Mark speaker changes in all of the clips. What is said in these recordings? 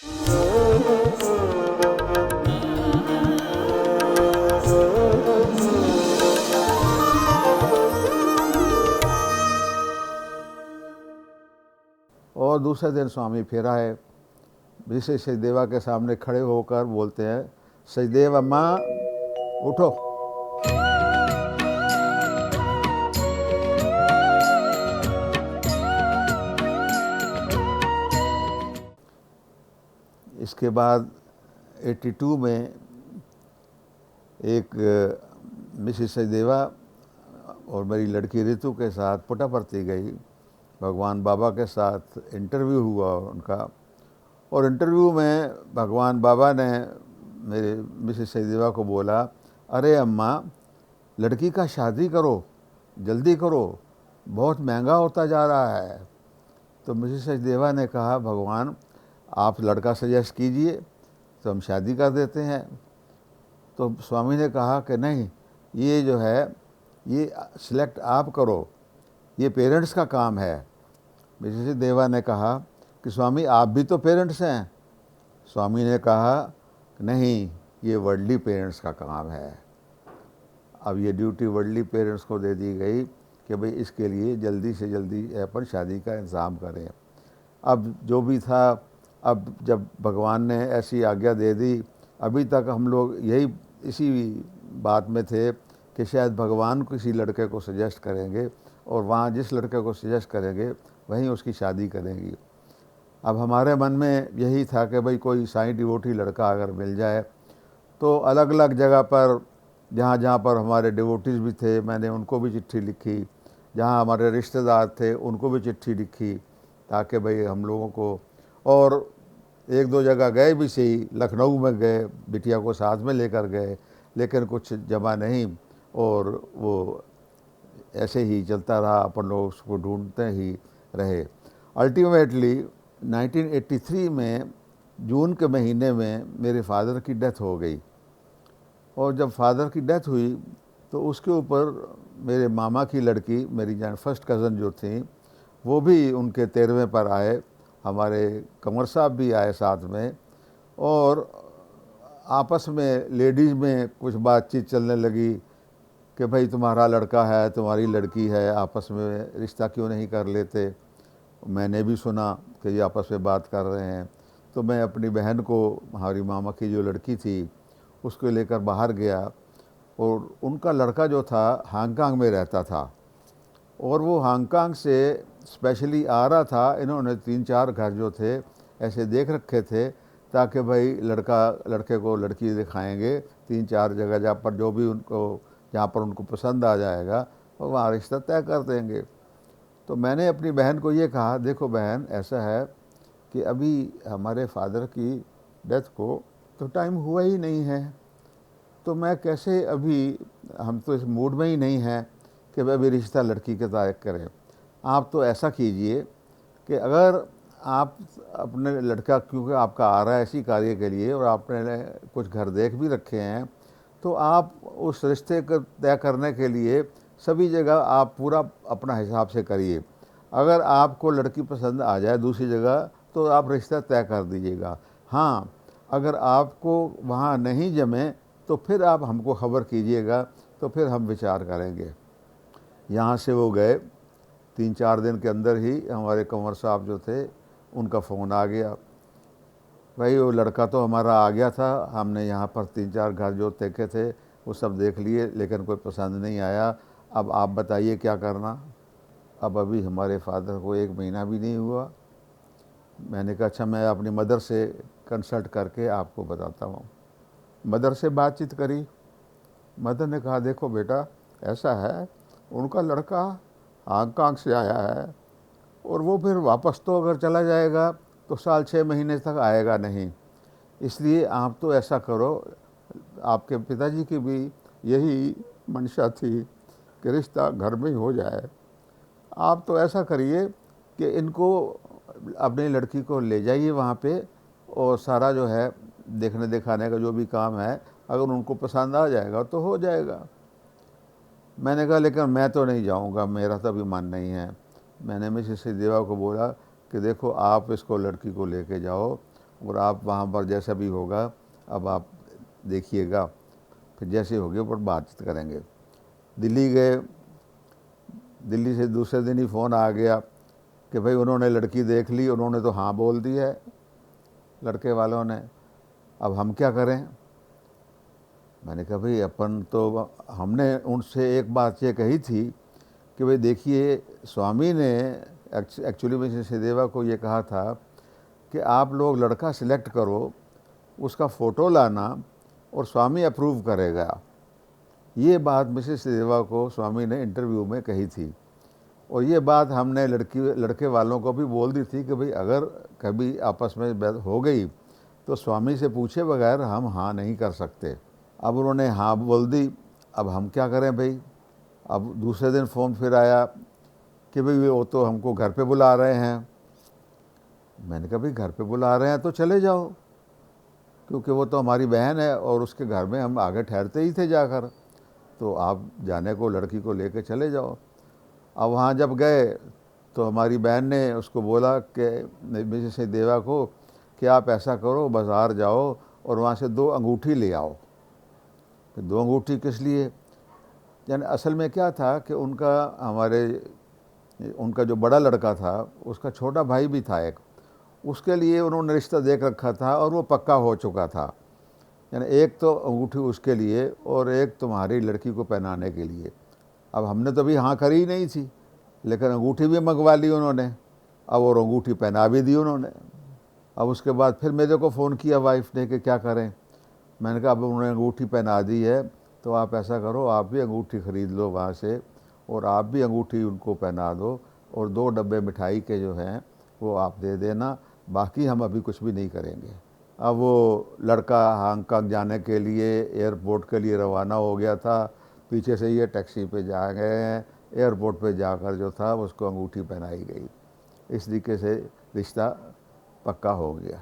Speaker 1: और दूसरे दिन स्वामी फिर आए। ऋषि सचदेवा के सामने खड़े होकर बोलते हैं, सचदेव अम्मा उठो। इसके बाद 82 में एक मिसेस सचदेवा और मेरी लड़की ऋतु के साथ पुट्टपर्थी गई। भगवान बाबा के साथ इंटरव्यू हुआ उनका, और इंटरव्यू में भगवान बाबा ने मेरे मिसेस सचदेवा को बोला, अरे अम्मा लड़की का शादी करो, जल्दी करो, बहुत महंगा होता जा रहा है। तो मिसेस सचदेवा ने कहा, भगवान आप लड़का सजेस्ट कीजिए तो हम शादी कर देते हैं। तो स्वामी ने कहा कि नहीं, ये जो है ये सिलेक्ट आप करो, ये पेरेंट्स का काम है। मिसेस सचदेवा ने कहा कि स्वामी आप भी तो पेरेंट्स हैं। स्वामी ने कहा नहीं, ये वर्ल्डली पेरेंट्स का काम है। अब ये ड्यूटी वर्ल्डली पेरेंट्स को दे दी गई कि भाई इसके लिए जल्दी से जल्दी अपन शादी का इंतज़ाम करें। अब जो भी था, अब जब भगवान ने ऐसी आज्ञा दे दी, अभी तक हम लोग यही इसी बात में थे कि शायद भगवान किसी लड़के को सजेस्ट करेंगे और वहाँ जिस लड़के को सजेस्ट करेंगे वहीं उसकी शादी करेंगी। अब हमारे मन में यही था कि भाई कोई साईं डिवोटी लड़का अगर मिल जाए तो अलग अलग जगह पर जहाँ जहाँ पर हमारे डिवोटीज़ भी थे, मैंने उनको भी चिट्ठी लिखी, जहाँ हमारे रिश्तेदार थे उनको भी चिट्ठी लिखी, ताकि भाई हम लोगों को, और एक दो जगह गए भी सही, लखनऊ में गए, बिटिया को साथ में लेकर गए, लेकिन कुछ जमा नहीं, और वो ऐसे ही चलता रहा, अपन लोग उसको ढूंढते ही रहे। अल्टीमेटली 1983 में जून के महीने में मेरे फादर की डेथ हो गई, और जब फादर की डेथ हुई तो उसके ऊपर मेरे मामा की लड़की, मेरी जान फर्स्ट कज़न जो थी, वो भी उनके 13वें पर आए, हमारे कंवर साहब भी आए साथ में, और आपस में लेडीज़ में कुछ बातचीत चलने लगी कि भाई तुम्हारा लड़का है, तुम्हारी लड़की है, आपस में रिश्ता क्यों नहीं कर लेते। मैंने भी सुना कि ये आपस में बात कर रहे हैं, तो मैं अपनी बहन को, हमारी मामा की जो लड़की थी, उसको लेकर बाहर गया, और उनका लड़का जो था हांगकांग में रहता था, और वो हांगकांग से स्पेशली आ रहा था। इन्होंने 3-4 घर जो थे ऐसे देख रखे थे, ताकि भाई लड़के को लड़की दिखाएंगे 3-4 जगह, जहाँ पर उनको पसंद आ जाएगा और वहाँ रिश्ता तय कर देंगे। तो मैंने अपनी बहन को ये कहा, देखो बहन ऐसा है कि अभी हमारे फादर की डेथ को तो टाइम हुआ ही नहीं है, तो मैं कैसे, अभी हम तो इस मूड में ही नहीं हैं कि अभी रिश्ता लड़की के तय करें। आप तो ऐसा कीजिए कि अगर आप अपने लड़का, क्योंकि आपका आ रहा है इसी कार्य के लिए और आपने कुछ घर देख भी रखे हैं, तो आप उस रिश्ते को तय करने के लिए सभी जगह आप पूरा अपना हिसाब से करिए। अगर आपको लड़की पसंद आ जाए दूसरी जगह तो आप रिश्ता तय कर दीजिएगा। हाँ, अगर आपको वहाँ नहीं जमे तो फिर आप हमको ख़बर कीजिएगा, तो फिर हम विचार करेंगे। यहाँ से वो गए, 3-4 दिन के अंदर ही हमारे कंवर साहब जो थे उनका फ़ोन आ गया। भाई वो लड़का तो हमारा आ गया था, हमने यहाँ पर 3-4 घर जो देखे थे वो सब देख लिए, लेकिन कोई पसंद नहीं आया। अब आप बताइए क्या करना। अब अभी हमारे फादर को 1 महीना भी नहीं हुआ। मैंने कहा अच्छा, मैं अपनी मदर से कंसल्ट करके आपको बताता हूँ। मदर से बातचीत करी। मदर ने कहा, देखो बेटा ऐसा है, उनका लड़का हांगकांग से आया है, और वो फिर वापस तो अगर चला जाएगा तो साल 6 महीने तक आएगा नहीं, इसलिए आप तो ऐसा करो, आपके पिताजी की भी यही मंशा थी कि रिश्ता घर में ही हो जाए। आप तो ऐसा करिए कि इनको, अपनी लड़की को ले जाइए वहाँ पे, और सारा जो है देखने दिखाने का जो भी काम है, अगर उनको पसंद आ जाएगा तो हो जाएगा। मैंने कहा लेकिन मैं तो नहीं जाऊँगा, मेरा तो अभी मन नहीं है। मैंने मिसेस सचदेवा को बोला कि देखो आप इसको, लड़की को लेके जाओ, और आप वहाँ पर जैसा भी होगा अब आप देखिएगा, फिर जैसे होगी ऊपर बातचीत करेंगे। दिल्ली गए, दिल्ली से दूसरे दिन ही फ़ोन आ गया कि भाई उन्होंने लड़की देख ली, उन्होंने तो हाँ बोल दी है लड़के वालों ने, अब हम क्या करें। मैंने कहा भाई अपन तो, हमने उनसे एक बात ये कही थी कि भाई देखिए, स्वामी ने एक्चुअली मिसेस सचदेवा को ये कहा था कि आप लोग लड़का सिलेक्ट करो, उसका फ़ोटो लाना और स्वामी अप्रूव करेगा। ये बात मिसेस सचदेवा को स्वामी ने इंटरव्यू में कही थी, और ये बात हमने लड़के वालों को भी बोल दी थी कि भाई अगर कभी आपस में बात हो गई तो स्वामी से पूछे बगैर हम हाँ नहीं कर सकते। अब उन्होंने हाँ बोल दी, अब हम क्या करें भाई। अब दूसरे दिन फ़ोन फिर आया कि भाई वो तो हमको घर पे बुला रहे हैं। मैंने कहा भाई घर पे बुला रहे हैं तो चले जाओ, क्योंकि वो तो हमारी बहन है और उसके घर में हम आगे ठहरते ही थे जाकर, तो आप जाने को लड़की को लेके चले जाओ। अब वहाँ जब गए तो हमारी बहन ने उसको बोला कि मिसेस सचदेवा को कि आप ऐसा करो, बाज़ार जाओ और वहाँ से 2 अंगूठी ले आओ। तो 2 अंगूठी किस लिए, यानी असल में क्या था कि उनका जो बड़ा लड़का था उसका छोटा भाई भी था एक, उसके लिए उन्होंने रिश्ता देख रखा था और वो पक्का हो चुका था। यानी एक तो अंगूठी उसके लिए और एक तुम्हारी लड़की को पहनाने के लिए। अब हमने तो अभी हाँ करी ही नहीं थी, लेकिन अंगूठी भी मंगवा ली उन्होंने, अब और अंगूठी पहना भी दी उन्होंने। अब उसके बाद फिर मेरे को फ़ोन किया वाइफ ने कि क्या करें। मैंने कहा अब उन्होंने अंगूठी पहना दी है तो आप ऐसा करो, आप भी अंगूठी ख़रीद लो वहाँ से और आप भी अंगूठी उनको पहना दो, और 2 डब्बे मिठाई के जो हैं वो आप दे देना, बाकी हम अभी कुछ भी नहीं करेंगे। अब वो लड़का हांगकांग जाने के लिए एयरपोर्ट के लिए रवाना हो गया था, पीछे से ये टैक्सी पे जा गए, एयरपोर्ट पे जाकर जो था उसको अंगूठी पहनाई गई। इस तरीके से रिश्ता पक्का हो गया।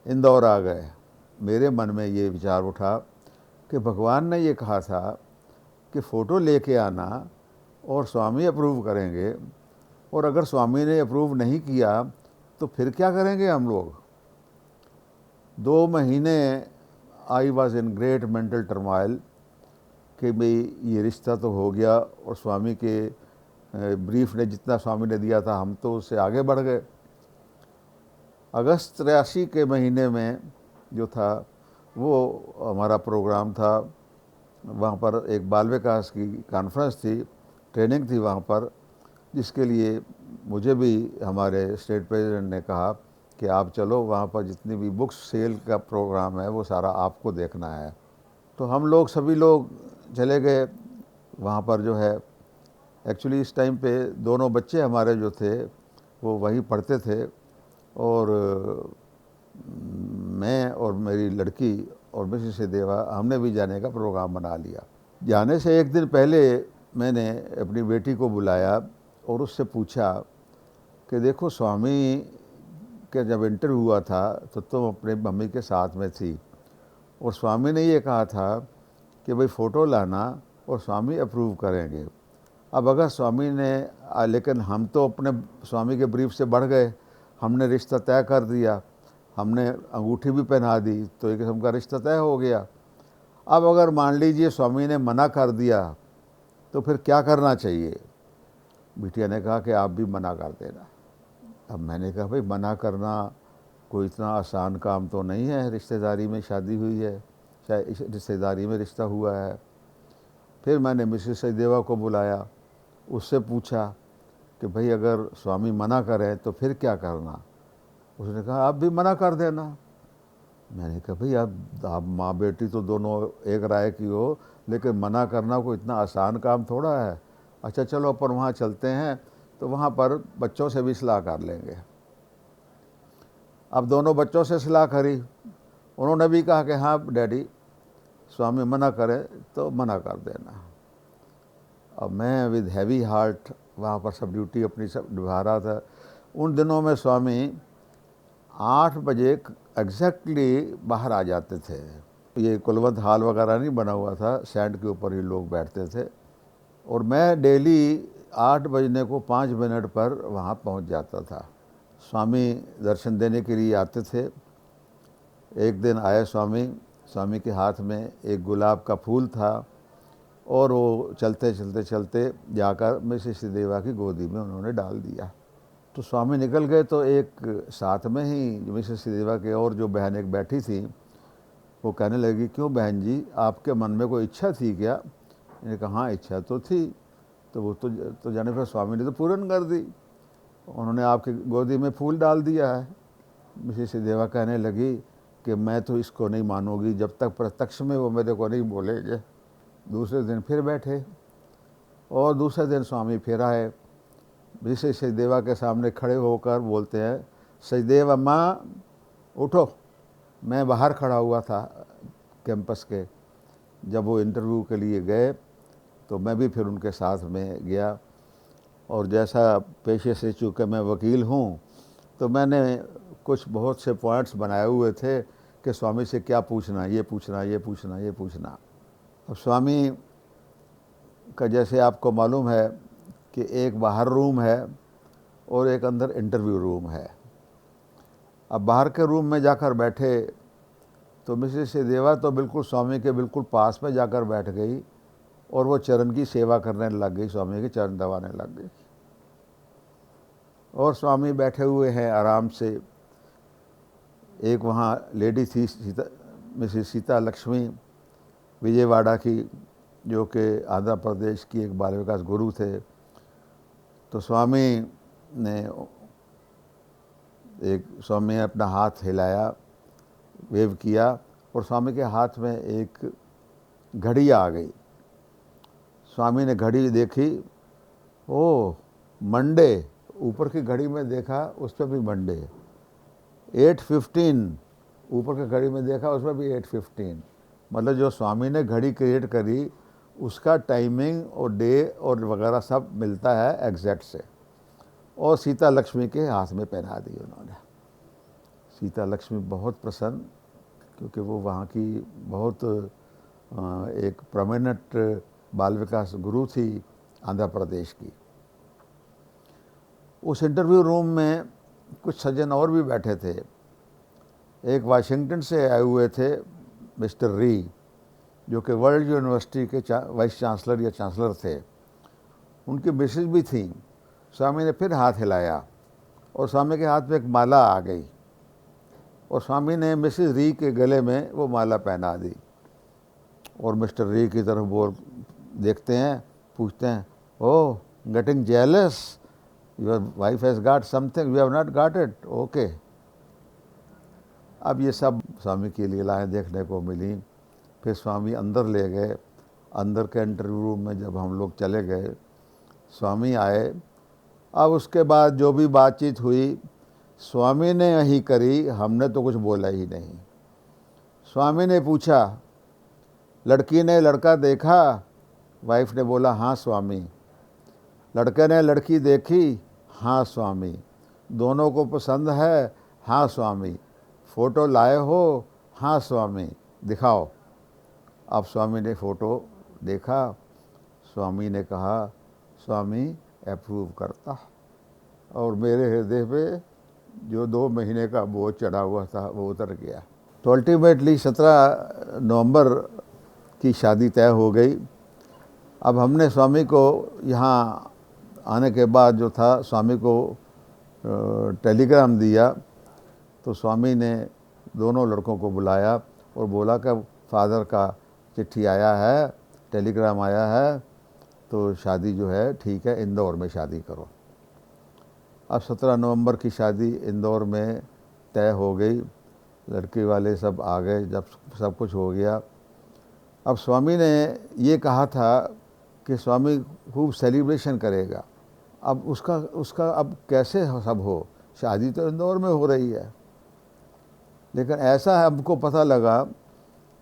Speaker 1: इंदौर आ गए, मेरे मन में ये विचार उठा कि भगवान ने ये कहा था कि फ़ोटो लेके आना और स्वामी अप्रूव करेंगे, और अगर स्वामी ने अप्रूव नहीं किया तो फिर क्या करेंगे हम लोग। 2 महीने I was in great mental turmoil कि भाई ये रिश्ता तो हो गया, और स्वामी के ब्रीफ ने जितना स्वामी ने दिया था हम तो उससे आगे बढ़ गए। अगस्त 83 के महीने में जो था वो हमारा प्रोग्राम था, वहाँ पर एक बाल विकास की कॉन्फ्रेंस थी, ट्रेनिंग थी वहाँ पर, जिसके लिए मुझे भी हमारे स्टेट प्रेसिडेंट ने कहा कि आप चलो, वहाँ पर जितनी भी बुक्स सेल का प्रोग्राम है वो सारा आपको देखना है। तो हम लोग सभी लोग चले गए वहाँ पर। जो है एक्चुअली इस टाइम पे दोनों बच्चे हमारे जो थे वो वहीं पढ़ते थे, और मैं और मेरी लड़की और मिसेस सचदेवा हमने भी जाने का प्रोग्राम बना लिया। जाने से एक दिन पहले मैंने अपनी बेटी को बुलाया और उससे पूछा कि देखो, स्वामी के जब इंटरव्यू हुआ था तो तुम अपने मम्मी के साथ में थी, और स्वामी ने ये कहा था कि भाई फ़ोटो लाना और स्वामी अप्रूव करेंगे। अब अगर स्वामी ने लेकिन हम तो अपने स्वामी के ब्रीफ से बढ़ गए, हमने रिश्ता तय कर दिया, हमने अंगूठी भी पहना दी, तो एक किस्म का रिश्ता तय हो गया। अब अगर मान लीजिए स्वामी ने मना कर दिया तो फिर क्या करना चाहिए। बिटिया ने कहा कि आप भी मना कर देना। अब मैंने कहा भाई मना करना कोई इतना आसान काम तो नहीं है, रिश्तेदारी में शादी हुई है, चाहे रिश्तेदारी में रिश्ता हुआ है। फिर मैंने मिसेस सचदेवा को बुलाया, उससे पूछा कि भाई अगर स्वामी मना करें तो फिर क्या करना। उसने कहा आप भी मना कर देना। मैंने कहा भाई आप माँ बेटी तो दोनों एक राय की हो, लेकिन मना करना कोई इतना आसान काम थोड़ा है। अच्छा चलो अपन वहाँ चलते हैं, तो वहाँ पर बच्चों से भी सलाह कर लेंगे। अब दोनों बच्चों से सलाह करी, उन्होंने भी कहा कि हाँ डैडी, स्वामी मना करे तो मना कर देना। अब मैं विद हैवी हार्ट वहाँ पर सब ड्यूटी अपनी सब निभा रहा था। उन दिनों में स्वामी 8 बजे एग्जैक्टली बाहर आ जाते थे। ये कुलवंत हॉल वगैरह नहीं बना हुआ था, सैंड के ऊपर ही लोग बैठते थे, और मैं डेली 8 बजने को 5 मिनट पर वहाँ पहुँच जाता था। स्वामी दर्शन देने के लिए आते थे, एक दिन आए स्वामी, स्वामी के हाथ में एक गुलाब का फूल था और वो चलते चलते चलते जाकर मिसेस देवा की गोदी में उन्होंने डाल दिया। तो स्वामी निकल गए तो एक साथ में ही मिसेस देवा के और जो बहन एक बैठी थी वो कहने लगी, क्यों बहन जी, आपके मन में कोई इच्छा थी क्या? मैंने कहा हाँ इच्छा तो थी। तो वो तो जाने पर स्वामी ने तो पूर्ण कर दी, उन्होंने आपकी गोदी में फूल डाल दिया है। मिसेस देवा कहने लगी कि मैं तो इसको नहीं मानूंगी जब तक प्रत्यक्ष में वो मेरे को नहीं बोलेंगे। दूसरे दिन फिर बैठे और दूसरे दिन स्वामी फिर आए, मिसेस सचदेवा के सामने खड़े होकर बोलते हैं, सचदेव अम्मा उठो। मैं बाहर खड़ा हुआ था कैंपस के, जब वो इंटरव्यू के लिए गए तो मैं भी फिर उनके साथ में गया। और जैसा पेशे से चूँकि मैं वकील हूँ तो मैंने कुछ बहुत से पॉइंट्स बनाए हुए थे कि स्वामी से क्या पूछना, ये पूछना, ये पूछना, ये पूछना। अब स्वामी का जैसे आपको मालूम है कि एक बाहर रूम है और एक अंदर इंटरव्यू रूम है। अब बाहर के रूम में जाकर बैठे तो मिसेस देवा तो बिल्कुल स्वामी के बिल्कुल पास में जाकर बैठ गई और वो चरण की सेवा करने लग गई, स्वामी के चरण दबाने लग गई। और स्वामी बैठे हुए हैं आराम से। एक वहाँ लेडी थी मिसेस सीता लक्ष्मी विजयवाड़ा की, जो कि आंध्र प्रदेश की एक बाल विकास गुरु थे। तो स्वामी ने अपना हाथ हिलाया, वेव किया और स्वामी के हाथ में एक घड़ी आ गई। स्वामी ने घड़ी देखी, ओह मंडे, ऊपर की घड़ी में देखा उस पर भी मंडे। 8:15 ऊपर की घड़ी में देखा उस पर भी 8:15। मतलब जो स्वामी ने घड़ी क्रिएट करी उसका टाइमिंग और डे और वगैरह सब मिलता है एग्जैक्ट से। और सीता लक्ष्मी के हाथ में पहना दी उन्होंने। सीता लक्ष्मी बहुत प्रसन्न, क्योंकि वो वहाँ की बहुत एक प्रोमिनेंट बाल विकास गुरु थी आंध्र प्रदेश की। उस इंटरव्यू रूम में कुछ सज्जन और भी बैठे थे। एक वाशिंगटन से आए हुए थे मिस्टर री, जो कि वर्ल्ड यूनिवर्सिटी के वाइस चांसलर या चांसलर थे। उनकी मिसेज भी थी। स्वामी ने फिर हाथ हिलाया और स्वामी के हाथ में एक माला आ गई और स्वामी ने मिसेज री के गले में वो माला पहना दी। और मिस्टर री की तरफ वो देखते हैं, पूछते हैं, oh getting jealous, your wife has got something, we have not got it, okay. अब ये सब स्वामी की लीलाएं देखने को मिली। फिर स्वामी अंदर ले गए। अंदर के इंटरव्यू रूम में जब हम लोग चले गए, स्वामी आए। अब उसके बाद जो भी बातचीत हुई स्वामी ने यही करी, हमने तो कुछ बोला ही नहीं। स्वामी ने पूछा, लड़की ने लड़का देखा? वाइफ ने बोला, हाँ स्वामी। लड़के ने लड़की देखी? हाँ स्वामी। दोनों को पसंद है? हाँ स्वामी। फ़ोटो लाए हो? हाँ स्वामी। दिखाओ। अब स्वामी ने फ़ोटो देखा। स्वामी ने कहा, स्वामी अप्रूव करता। और मेरे हृदय पे जो 2 महीने का बोझ चढ़ा हुआ था वो उतर गया। तो अल्टीमेटली 17 नवंबर की शादी तय हो गई। अब हमने स्वामी को यहाँ आने के बाद जो था, स्वामी को टेलीग्राम दिया। तो स्वामी ने दोनों लड़कों को बुलाया और बोला कि फादर का चिट्ठी आया है, टेलीग्राम आया है, तो शादी जो है ठीक है, इंदौर में शादी करो। अब 17 नवंबर की शादी इंदौर में तय हो गई। लड़के वाले सब आ गए। जब सब कुछ हो गया, अब स्वामी ने ये कहा था कि स्वामी खूब सेलिब्रेशन करेगा। अब उसका अब कैसे सब हो, शादी तो इंदौर में हो रही है। लेकिन ऐसा हमको पता लगा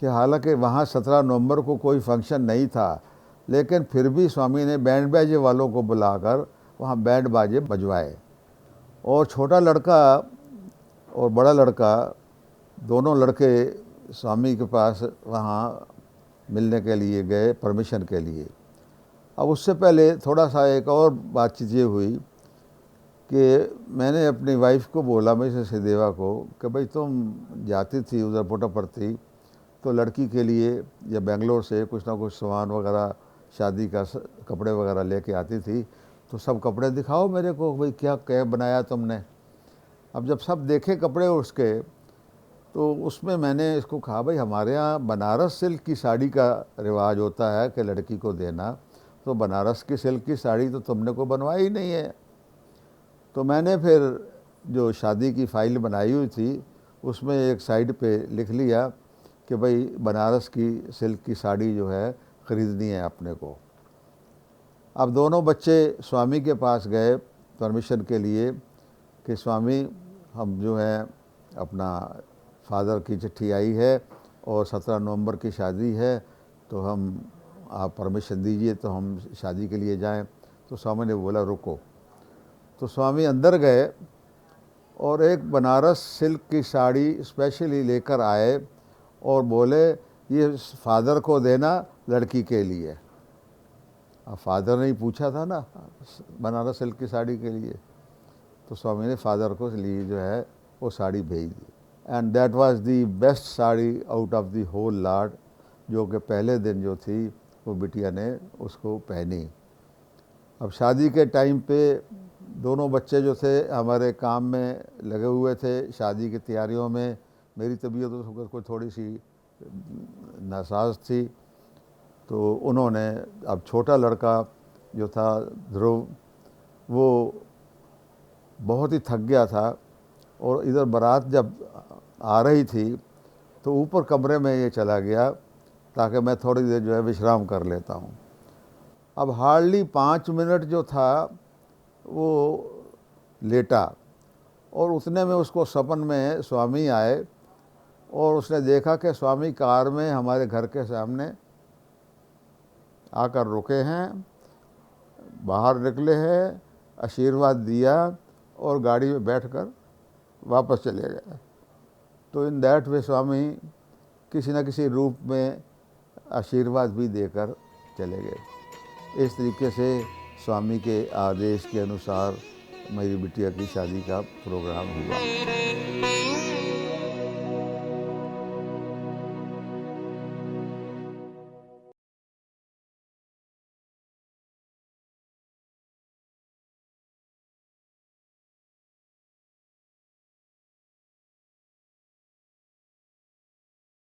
Speaker 1: कि हालांकि वहाँ 17 नवंबर को कोई फंक्शन नहीं था, लेकिन फिर भी स्वामी ने बैंड बाजे वालों को बुलाकर वहाँ बैंड बाजे बजवाए। और छोटा लड़का और बड़ा लड़का, दोनों लड़के स्वामी के पास वहाँ मिलने के लिए गए, परमिशन के लिए। अब उससे पहले थोड़ा सा एक और बातचीत ये हुई कि मैंने अपनी वाइफ को बोला, मिसेस सचदेवा को, कि भाई तुम जाती थी उधर पुट्टपर्थी तो लड़की के लिए या बेंगलोर से कुछ ना कुछ सामान वगैरह शादी का कपड़े वगैरह लेके आती थी, तो सब कपड़े दिखाओ मेरे को, भाई क्या क्या बनाया तुमने। अब जब सब देखे कपड़े उसके, तो उसमें मैंने इसको कहा, भाई हमारे यहाँ बनारस सिल्क की साड़ी का रिवाज होता है कि लड़की को देना, तो बनारस की सिल्क की साड़ी तो तुमने को बनवाई ही नहीं है। तो मैंने फिर जो शादी की फ़ाइल बनाई हुई थी उसमें एक साइड पे लिख लिया कि भाई बनारस की सिल्क की साड़ी जो है ख़रीदनी है अपने को। अब दोनों बच्चे स्वामी के पास गए परमिशन के लिए कि स्वामी हम जो है अपना फादर की चिट्ठी आई है और 17 नवंबर की शादी है, तो हम आप परमिशन दीजिए तो हम शादी के लिए जाएं। तो स्वामी ने बोला रुको। तो स्वामी अंदर गए और एक बनारस सिल्क की साड़ी स्पेशली लेकर आए और बोले ये फादर को देना लड़की के लिए। अब फादर ने ही पूछा था ना बनारस सिल्क की साड़ी के लिए, तो स्वामी ने फादर को लिए जो है वो साड़ी भेज दी। And that was the best sari out of the whole lot, जो कि पहले दिन जो थी वो बिटिया ने उसको पहनी। अब शादी के टाइम पे दोनों बच्चे जो थे हमारे काम में लगे हुए थे, शादी की तैयारियों में। मेरी तबीयत तो कोई थोड़ी सी नासाज थी, तो उन्होंने, अब छोटा लड़का जो था ध्रुव, वो बहुत ही थक गया था और इधर बारात जब आ रही थी तो ऊपर कमरे में ये चला गया ताकि मैं थोड़ी देर जो है विश्राम कर लेता हूँ। अब हार्डली 5 मिनट जो था वो लेटा और उतने में उसको सपन में स्वामी आए और उसने देखा कि स्वामी कार में हमारे घर के सामने आकर रुके हैं, बाहर निकले हैं, आशीर्वाद दिया और गाड़ी में बैठकर वापस चले गए। तो इन दैट वे स्वामी किसी न किसी रूप में आशीर्वाद भी देकर चले गए। इस तरीके से स्वामी के आदेश के अनुसार मेरी बिटिया की शादी का प्रोग्राम हुआ।